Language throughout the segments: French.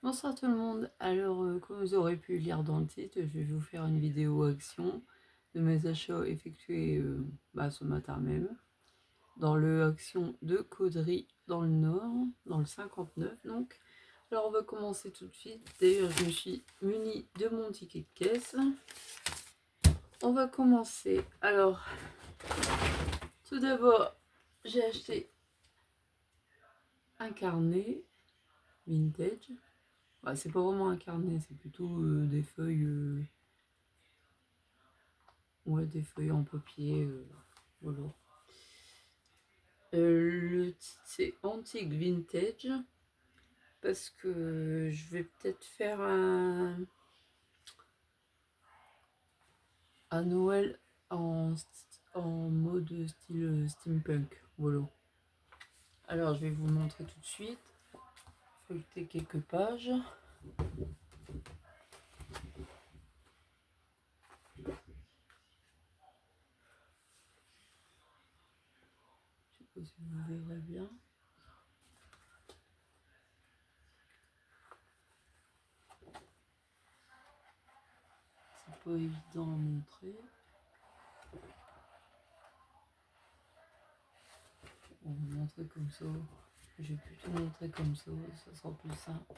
Bonsoir tout le monde. Alors, comme vous aurez pu lire dans le titre, je vais vous faire une vidéo action de mes achats effectués ce matin même dans le action de Caudry dans le Nord, dans le 59 donc. Alors, on va commencer tout de suite. D'ailleurs, je me suis munie de mon ticket de caisse. On va commencer. Alors, tout d'abord, j'ai acheté un carnet vintage. Bah, c'est pas vraiment un carnet, c'est plutôt des feuilles. Ouais, des feuilles en papier. Voilà. Le titre c'est Antique Vintage parce que je vais peut-être faire un Noël en mode style steampunk. Voilà. Alors je vais vous montrer tout de suite. Feuilleter quelques pages. Je sais pas si vous verrez bien. C'est pas évident à montrer. On va vous montrer comme ça. Je vais plutôt montrer comme ça sera plus simple.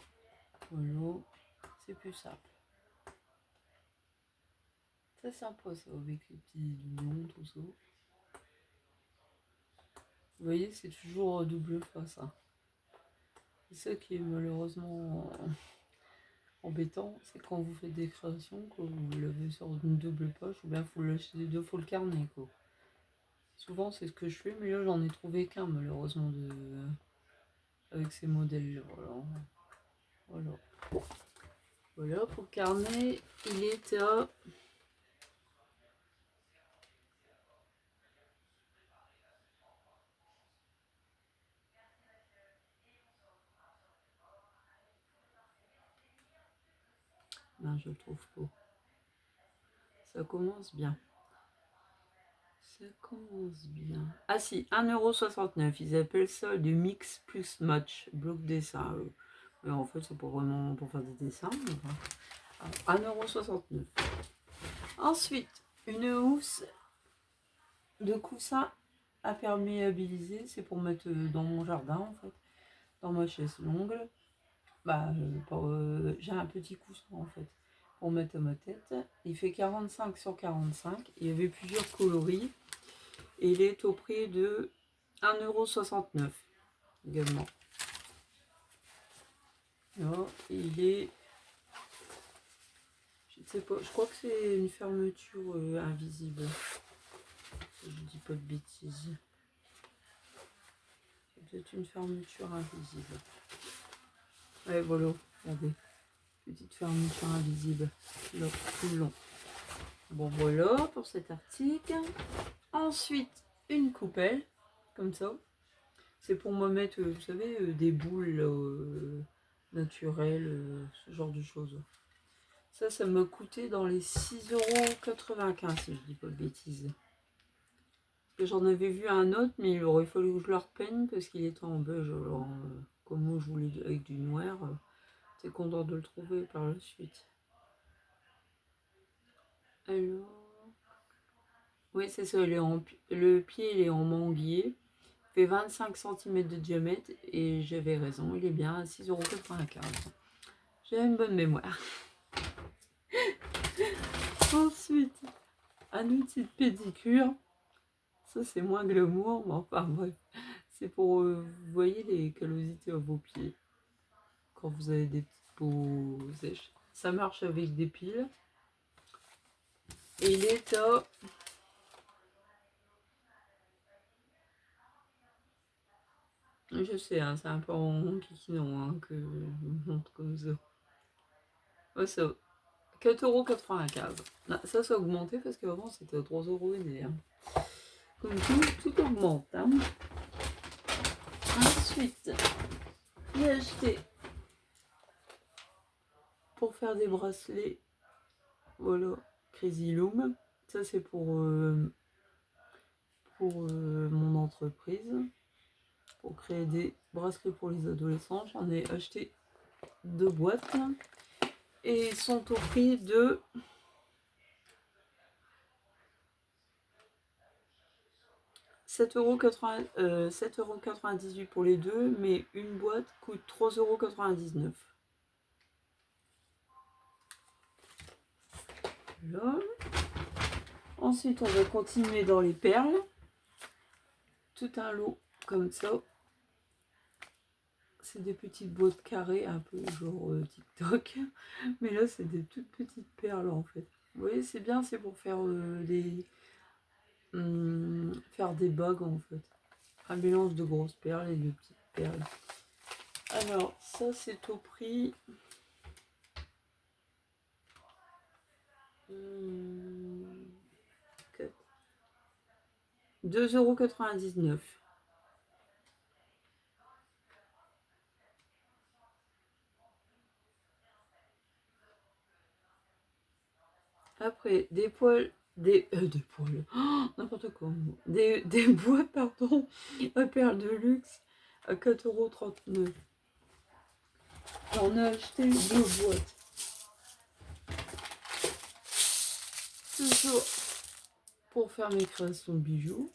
Voilà, c'est plus simple. C'est sympa ça, avec les petits doublons, tout ça. Vous voyez, c'est toujours double face. Hein. C'est ça qui est malheureusement embêtant, c'est quand vous faites des créations, que vous l'avez sur une double poche, ou bien il faut l'acheter deux fois le carnet. Quoi. Souvent c'est ce que je fais, mais là j'en ai trouvé qu'un malheureusement avec ces modèles-là. Voilà. Voilà, pour le carnet, il est à... Ben, je le trouve pas. Ça commence bien. Ça commence bien. Ah si, 1,69 €. Ils appellent ça du mix plus match, bloc dessin. Mais en fait, c'est pas vraiment pour faire des dessins. Enfin, 1,69 €. Ensuite, une housse de coussin imperméabilisé. C'est pour mettre dans mon jardin, en fait. Dans ma chaise longue. J'ai un petit coussin, en fait, pour mettre à ma tête. Il fait 45 sur 45. Il y avait plusieurs coloris. Et il est au prix de 1,69 € également. Là, il est... Je ne sais pas, je crois que c'est une fermeture invisible. Je dis pas de bêtises. C'est peut-être une fermeture invisible. Ouais, voilà, regardez. Petite fermeture invisible. Là, tout long. Bon, voilà pour cet article. Ensuite, une coupelle, comme ça. C'est pour me mettre, vous savez, des boules naturelles, ce genre de choses. Ça m'a coûté dans les 6,95 € si je dis pas de bêtises. J'en avais vu un autre, mais il aurait fallu que je le repeigne parce qu'il était en beige. Alors, comme moi je voulais avec du noir, j'étais content de le trouver par la suite. Alors, oui, c'est ça, le pied il est en manguier, fait 25 cm de diamètre et j'avais raison, il est bien à 6,95 €. J'ai une bonne mémoire. Ensuite, un outil de pédicure. Ça, c'est moins glamour, mais enfin bref. C'est pour, vous voyez, les callosités à vos pieds. Quand vous avez des petites peaux sèches. Ça marche avec des piles. Et il est à... Je sais, hein, c'est un peu en kikinon hein, que je vous montre comme ça. Ouais, ça, 4,95 €. Ça, ça a augmenté parce qu'avant c'était à 3 € et hein. Comme tout augmente. Hein. Ensuite, j'ai acheté pour faire des bracelets. Voilà, Crazy Loom. Ça, c'est pour mon entreprise. Pour créer des bracelets pour les adolescents. J'en ai acheté 2 boîtes. Et ils sont au prix de 7,98 € pour les deux, mais une boîte coûte 3,99 €. Voilà. Ensuite, on va continuer dans les perles. Tout un lot comme ça. C'est des petites boîtes carrées, un peu genre TikTok. Mais là, c'est des toutes petites perles en fait. Vous voyez, c'est bien, c'est pour faire faire des bagues en fait. Un mélange de grosses perles et de petites perles. Alors, ça c'est au prix 2,99 €. Après, des poils, des poils, oh, n'importe quoi. Des bois, pardon, à perles de luxe à 4,39 €. J'en ai acheté 2 boîtes. Toujours pour faire mes créations de bijoux.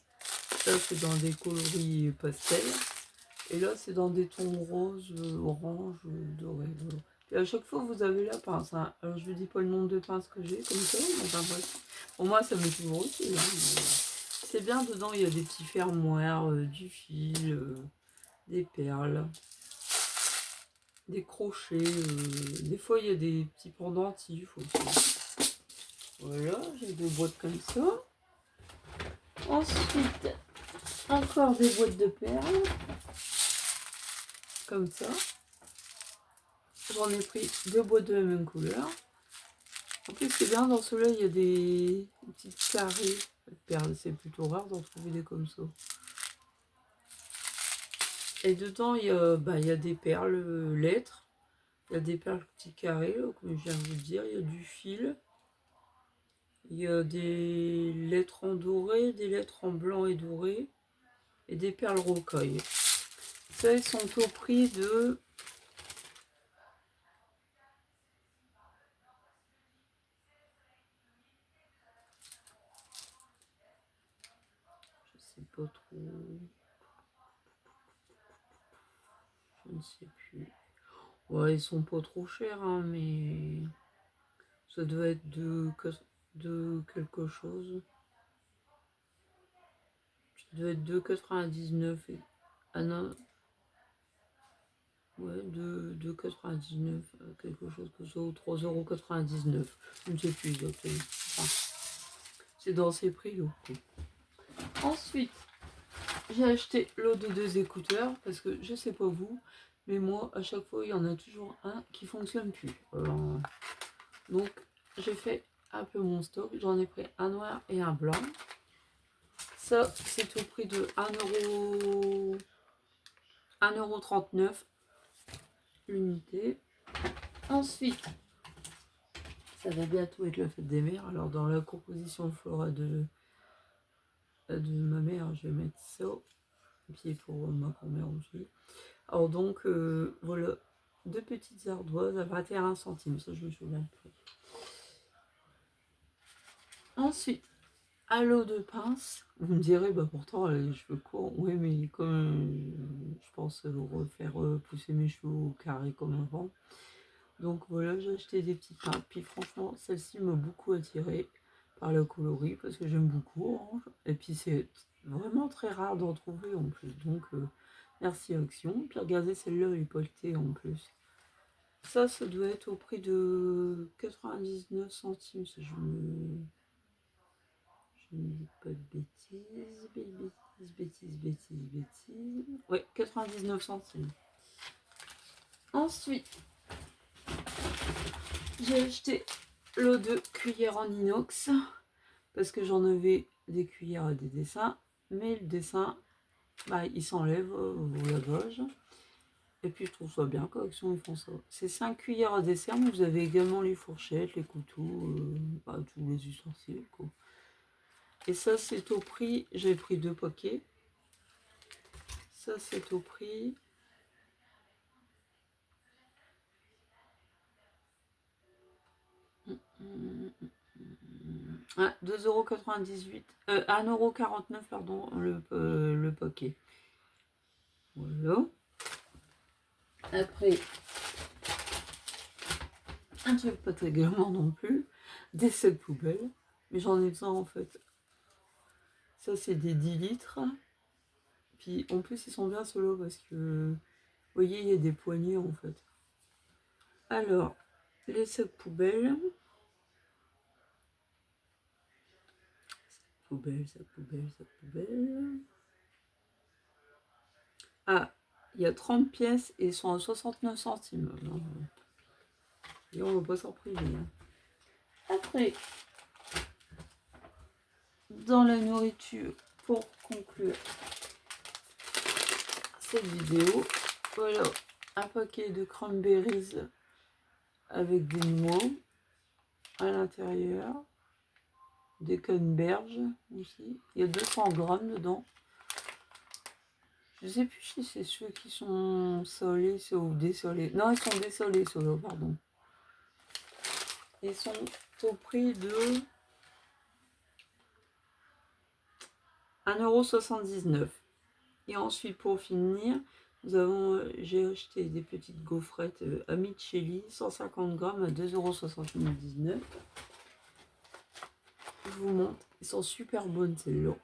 Là, c'est dans des coloris pastels. Et là, c'est dans des tons roses, orange, doré. Voilà. Et à chaque fois, vous avez la pince. Hein. Alors, je ne dis pas le nombre de pinces que j'ai, comme ça, mais enfin, bref. Pour moi, ça me fait toujours utile. Hein. C'est bien, dedans, il y a des petits fermoirs, du fil, des perles, des crochets. Des fois, il y a des petits pendentifs aussi. Voilà, j'ai 2 boîtes comme ça. Ensuite, encore des boîtes de perles. Comme ça. J'en ai pris 2 boîtes de la même couleur. En plus, c'est bien, dans ceux-là, il y a des petites carrés de perles. C'est plutôt rare d'en trouver des comme ça. Et dedans, il y a des perles lettres. Il y a des perles petits carrés, là, comme je viens de vous dire. Il y a du fil. Il y a des lettres en doré, des lettres en blanc et doré. Et des perles rocailles. Ça, ils sont au prix de... Je sais pas trop... Je ne sais plus. Ouais, ils sont pas trop chers, hein, mais ça doit être de quelque chose. Ça doit être 2,99 €. Ah non, ouais, 2,99 €, quelque chose que ça, ou 3,99 €. Je ne sais plus exactement. Enfin, c'est dans ces prix-là. Ensuite, j'ai acheté l'autre de 2 écouteurs parce que je sais pas vous, mais moi, à chaque fois, il y en a toujours un qui fonctionne plus. Donc, j'ai fait un peu mon stock. J'en ai pris un noir et un blanc. Ça, c'est au prix de 1,39 € l'unité. Ensuite, ça va bientôt être la fête des mères. Alors, dans la composition florale de ma mère, je vais mettre ça. Et puis pour ma grand-mère aussi. Alors donc, voilà, 2 petites ardoises à 21 centimes. Ça, je me souviens plus. Ensuite, un lot de pinces. Vous me direz, bah pourtant, les cheveux courts. Oui, mais comme je pense refaire pousser mes cheveux au carré comme avant. Donc voilà, j'ai acheté des petites pinces. Puis franchement, celle-ci m'a beaucoup attirée par le coloris parce que j'aime beaucoup orange. Et puis c'est vraiment très rare d'en trouver en plus. Donc merci Action. Puis regardez, celle-là, elle est polletée en plus. Ça doit être au prix de 99 centimes si je ne dis pas de bêtises. Ouais, 99 centimes. Ensuite, j'ai acheté l'eau de cuillère en inox parce que j'en avais des cuillères à des dessins, mais le dessin, bah, il s'enlève au lavage. Et puis je trouve ça bien qu'Action ils font ça. C'est 5 cuillères à dessert, mais vous avez également les fourchettes, les couteaux, bah, tous les ustensiles, quoi. Et ça c'est au prix, j'ai pris 2 paquets. Ça c'est au prix Ah, 2,98 €, 1,49 € pardon, le paquet. Voilà. Après, un truc pas très glamour non plus, des sacs poubelles. Mais j'en ai besoin en fait. Ça, c'est des 10 litres. Puis en plus, ils sont bien ceux-là parce que, vous voyez, il y a des poignées en fait. Alors, les sacs poubelles. Sacs poubelles. Ah, il y a 30 pièces et ils sont à 69 centimes. Non, et on ne va pas s'en priver. Hein. Après, dans la nourriture, pour conclure cette vidéo, voilà un paquet de cranberries avec des noix à l'intérieur, des canneberges aussi. Il y a 200 grammes dedans. Je sais plus si c'est ceux qui sont salés ou dessalés. Non, ils sont dessalés ceux-là, pardon. Ils sont au prix de 1,79 €. Et ensuite, pour finir, j'ai acheté des petites gaufrettes Amicelli, 150 grammes à 2,79 €. Je vous montre, ils sont super bonnes celles-là.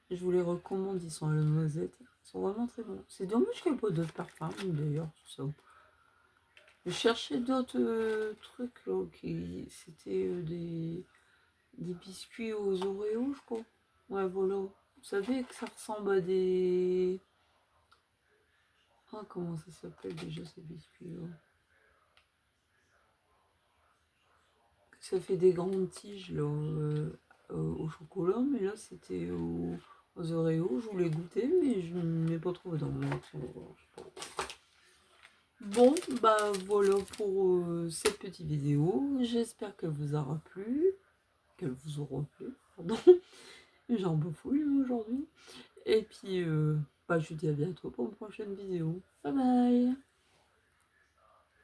Je vous les recommande, ils sont à la noisette. Ils sont vraiment très bons. C'est dommage qu'il n'y ait pas d'autres parfums d'ailleurs, tout ça. Je cherchais d'autres trucs là, c'était des biscuits aux Oreos, je crois. Ouais, voilà. Vous savez que ça ressemble à des... Ah, comment ça s'appelle déjà ces biscuits-là? Ça fait des grandes tiges là, au chocolat, mais là c'était aux Oreos. Je voulais goûter, mais je ne l'ai pas trouvé dans mon magasin. Bon, bah voilà pour cette petite vidéo. J'espère qu'elle vous aura plu. Qu'elle vous aura plu, pardon. J'en bafouille aujourd'hui. Et puis, bah, je vous dis à bientôt pour une prochaine vidéo. Bye bye!